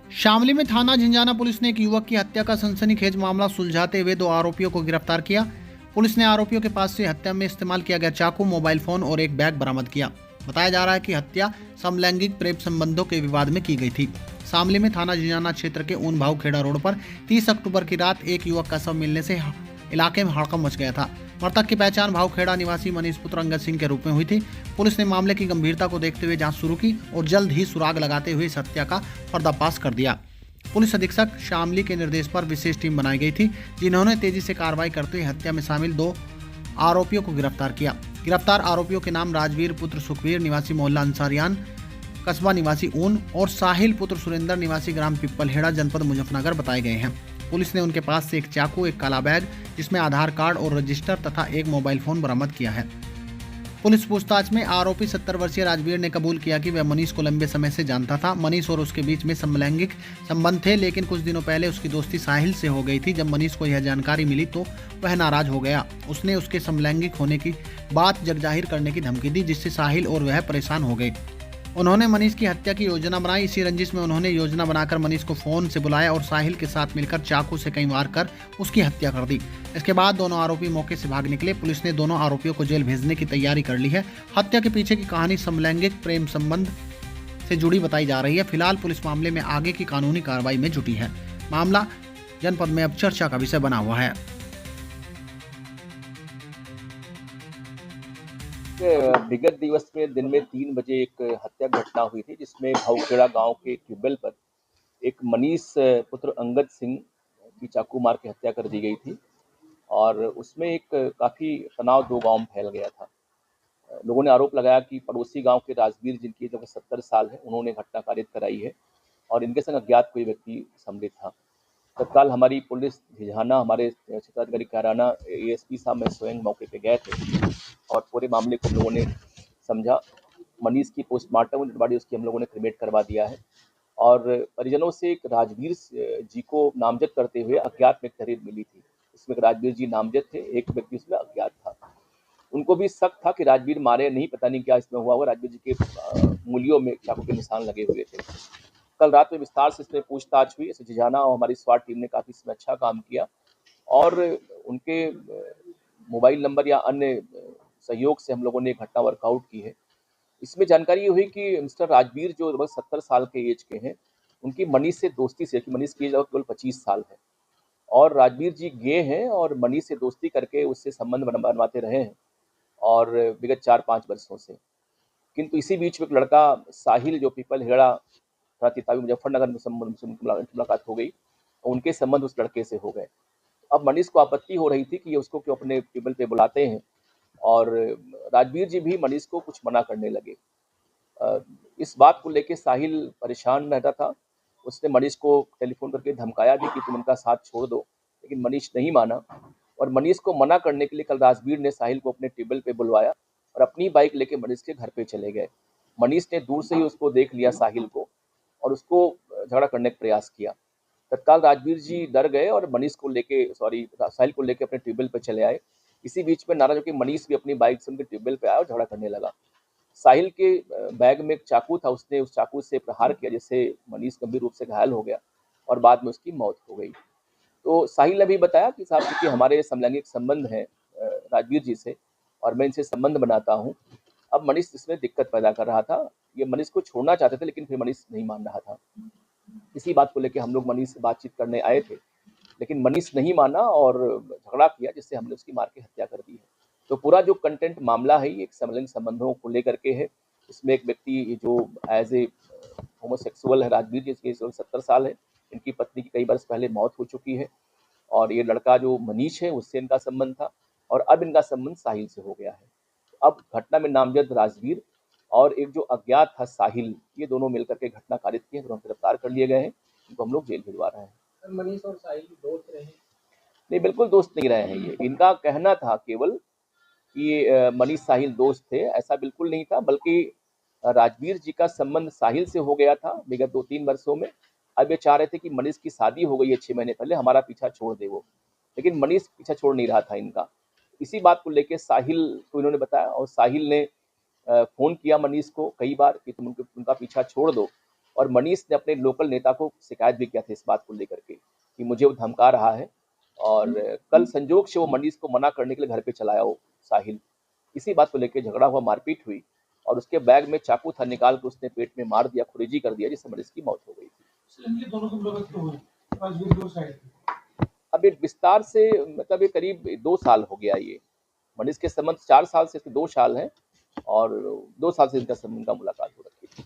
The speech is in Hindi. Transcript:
शामली में थाना झिंझाना पुलिस ने एक युवक की हत्या का सनसनीखेज मामला सुलझाते हुए 2 आरोपियों को गिरफ्तार किया। पुलिस ने आरोपियों के पास से हत्या में इस्तेमाल किया गया चाकू, मोबाइल फोन और एक बैग बरामद किया। बताया जा रहा है कि हत्या समलैंगिक प्रेम संबंधों के विवाद में की गई थी। शामली में थाना झिंझाना क्षेत्र के ऊन भाऊ खेड़ा रोड पर 30 अक्टूबर की रात एक युवक का शव मिलने से इलाके में हड़कंप मच गया था। मृतक की पहचान भाऊ खेड़ा निवासी मनीष पुत्र अंगद सिंह के रूप में हुई थी। पुलिस ने मामले की गंभीरता को देखते हुए जांच शुरू की और जल्द ही सुराग लगाते हुए इस हत्या का पर्दाफाश कर दिया। पुलिस अधीक्षक शामली के निर्देश पर विशेष टीम बनाई गई थी, जिन्होंने तेजी से कार्रवाई करते हुए हत्या में शामिल 2 आरोपियों को गिरफ्तार किया। गिरफ्तार आरोपियों के नाम राजवीर पुत्र सुखवीर निवासी मोहल्ला अंसारियान कस्बा निवासी ऊन और साहिल पुत्र सुरेंद्र निवासी ग्राम पिप्पलहेड़ा जनपद मुजफ्फरनगर बताए गए हैं। पुलिस ने उनके पास से एक चाकू, एक काला बैग जिसमें आधार कार्ड और रजिस्टर तथा एक मोबाइल फोन बरामद किया है। पुलिस पूछताछ में आरोपी 70 वर्षीय राजवीर ने कबूल किया कि वह मनीष को लंबे समय से जानता था। मनीष और उसके बीच में समलैंगिक संबंध थे, लेकिन कुछ दिनों पहले उसकी दोस्ती साहिल से हो गई थी। जब मनीष को यह जानकारी मिली तो वह नाराज हो गया। उसने उसके समलैंगिक होने की बात जगजाहिर करने की धमकी दी, जिससे साहिल और वह परेशान हो गए। उन्होंने मनीष की हत्या की योजना बनाई। इसी रंजिश में उन्होंने योजना बनाकर मनीष को फोन से बुलाया और साहिल के साथ मिलकर चाकू से कई वार कर उसकी हत्या कर दी। इसके बाद दोनों आरोपी मौके से भाग निकले। पुलिस ने दोनों आरोपियों को जेल भेजने की तैयारी कर ली है। हत्या के पीछे की कहानी समलैंगिक प्रेम संबंध से जुड़ी बताई जा रही है। फिलहाल पुलिस मामले में आगे की कानूनी कार्रवाई में जुटी है। मामला जनपद में अब चर्चा का विषय बना हुआ है। विगत दिवस में दिन में 3 बजे एक हत्या घटना हुई थी, जिसमें भाऊखेड़ा गांव के ट्यूबवेल पर एक मनीष पुत्र अंगद सिंह की चाकू मार के हत्या कर दी गई थी और उसमें एक काफ़ी तनाव 2 गांव में फैल गया था। लोगों ने आरोप लगाया कि पड़ोसी गांव के राजवीर, जिनकी लगभग 70 साल है, उन्होंने घटना कारित कराई है और इनके संग अज्ञात कोई व्यक्ति सम्मिलित था। तत्काल हमारी पुलिस झिंझाना, हमारे क्षेत्राधिकारी कैराना, एएसपी साहब मैं स्वयं मौके पे गए थे और पूरे मामले को हम लोगों ने समझा। मनीष की पोस्टमार्टम डेड बॉडी उसकी हम लोगों ने क्रिमेट करवा दिया है और परिजनों से एक राजवीर जी को नामजद करते हुए अज्ञात में एक तहरीर मिली थी। इसमें एक राजवीर जी नामजद थे, एक व्यक्ति उसमें अज्ञात था। उनको भी शक था कि राजवीर मारे नहीं, पता नहीं क्या इसमें हुआ। राजवीर जी के मूलियों में चाकू के निशान लगे हुए थे। कल रात में विस्तार से इसमें पूछताछ हुई। झिंझाना और हमारी स्वाट टीम ने काफ़ी इसमें अच्छा काम किया और उनके मोबाइल नंबर या अन्य सहयोग से हम लोगों ने घटना वर्कआउट की है। इसमें जानकारी ये हुई कि मिस्टर राजवीर जो लगभग 70 साल के एज के हैं, उनकी मनीष से दोस्ती से, कि मनीष की एज लगभग केवल 25 साल है और राजवीर जी गे हैं और मनीष से दोस्ती करके उससे संबंध बनवाते रहे हैं और विगत 4-5 वर्षों से। किंतु इसी बीच में एक लड़का साहिल, जो पिपलहेड़ा तितावी मुजफ्फरनगर में मुलाकात हो गई और उनके संबंध उस लड़के से हो गए। अब मनीष को आपत्ति हो रही थी कि ये उसको क्यों अपने टेबल पे बुलाते हैं और राजवीर जी भी मनीष को कुछ मना करने लगे। इस बात को लेके साहिल परेशान रहता था। उसने मनीष को टेलीफोन करके धमकाया भी कि तुम इनका साथ छोड़ दो, लेकिन मनीष नहीं माना और मनीष को मना करने के लिए कल राजवीर ने साहिल को अपने टेबल पे बुलवाया और अपनी बाइक लेके मनीष के घर पे चले गए। मनीष ने दूर से ही उसको देख लिया, साहिल को, और उसको झगड़ा करने का प्रयास किया। तत्काल राजवीर जी डर गए और मनीष को लेके साहिल को लेके अपने ट्यूबवेल पे चले आए। इसी बीच में नाराज होकर मनीष भी अपनी बाइक से उनके ट्यूबवेल पे आया और झगड़ा करने लगा। साहिल के बैग में एक चाकू था, उसने उस चाकू से प्रहार किया, जिससे मनीष गंभीर रूप से घायल हो गया और बाद में उसकी मौत हो गई। तो साहिल ने भी बताया कि साहब, क्योंकि हमारे समलैंगिक संबंध हैं राजवीर जी से और मैं इनसे संबंध बनाता हूँ। अब मनीष इसमें दिक्कत पैदा कर रहा था। ये मनीष को छोड़ना चाहते थे, लेकिन फिर मनीष नहीं मान रहा था। इसी बात को लेकर हम लोग मनीष से बातचीत करने आए थे, लेकिन मनीष नहीं माना और झगड़ा किया, जिससे हमने उसकी मार के हत्या कर दी है। तो पूरा जो कंटेंट मामला है, ये एक समलैंगिक संबंधों को लेकर के है। इसमें एक व्यक्ति जो एज ए होमोसेक्सुअल है, राजवीर, जिसकी 70 साल है। इनकी पत्नी की कई वर्ष पहले मौत हो चुकी है और ये लड़का जो मनीष है, उससे इनका संबंध था और अब इनका संबंध साहिल से हो गया है। अब घटना में नामजद राजवीर और एक जो अज्ञात था साहिल, ये दोनों मिलकर के घटना कारित की है, दोनों गिरफ्तार कर लिए गए हैं। इनको हम लोग जेल भिजवा रहे हैं। मनीष और साहिल दोस्त रहे? नहीं, बिल्कुल दोस्त नहीं रहे हैं। ये इनका कहना था केवल कि मनीष साहिल दोस्त थे, ऐसा बिल्कुल नहीं था। बल्कि राजवीर जी का संबंध साहिल से हो गया था विगत 2-3 वर्षों में। अब ये चाह रहे थे कि मनीष की शादी हो गई है 6 महीने पहले, हमारा पीछा छोड़ दे वो, लेकिन मनीष पीछा छोड़ नहीं रहा था इनका। इसी बात को लेके साहिल को इन्होंने बताया और साहिल ने फ़ोन किया मनीष को कई बार कि तुम उनका पीछा छोड़ दो और मनीष ने अपने लोकल नेता को शिकायत भी किया था इस बात को लेकर के कि मुझे वो धमका रहा है। और कल संजोग से वो मनीष को मना करने के लिए घर पे चला आया वो साहिल। इसी बात को लेकर झगड़ा हुआ, मारपीट हुई और उसके बैग में चाकू था, निकाल के उसने पेट में मार दिया, खुरेजी कर दिया, जिससे मनीष की मौत हो गई थी। दोनों सब लोग तो हुए, आज भी दो साइड अब ये विस्तार से मतलब ये करीब 2 साल हो गया ये। मनीष के संबंध 4 साल से, इसके 2 साल हैं और 2 साल से इनका मुलाकात हो रखी थी।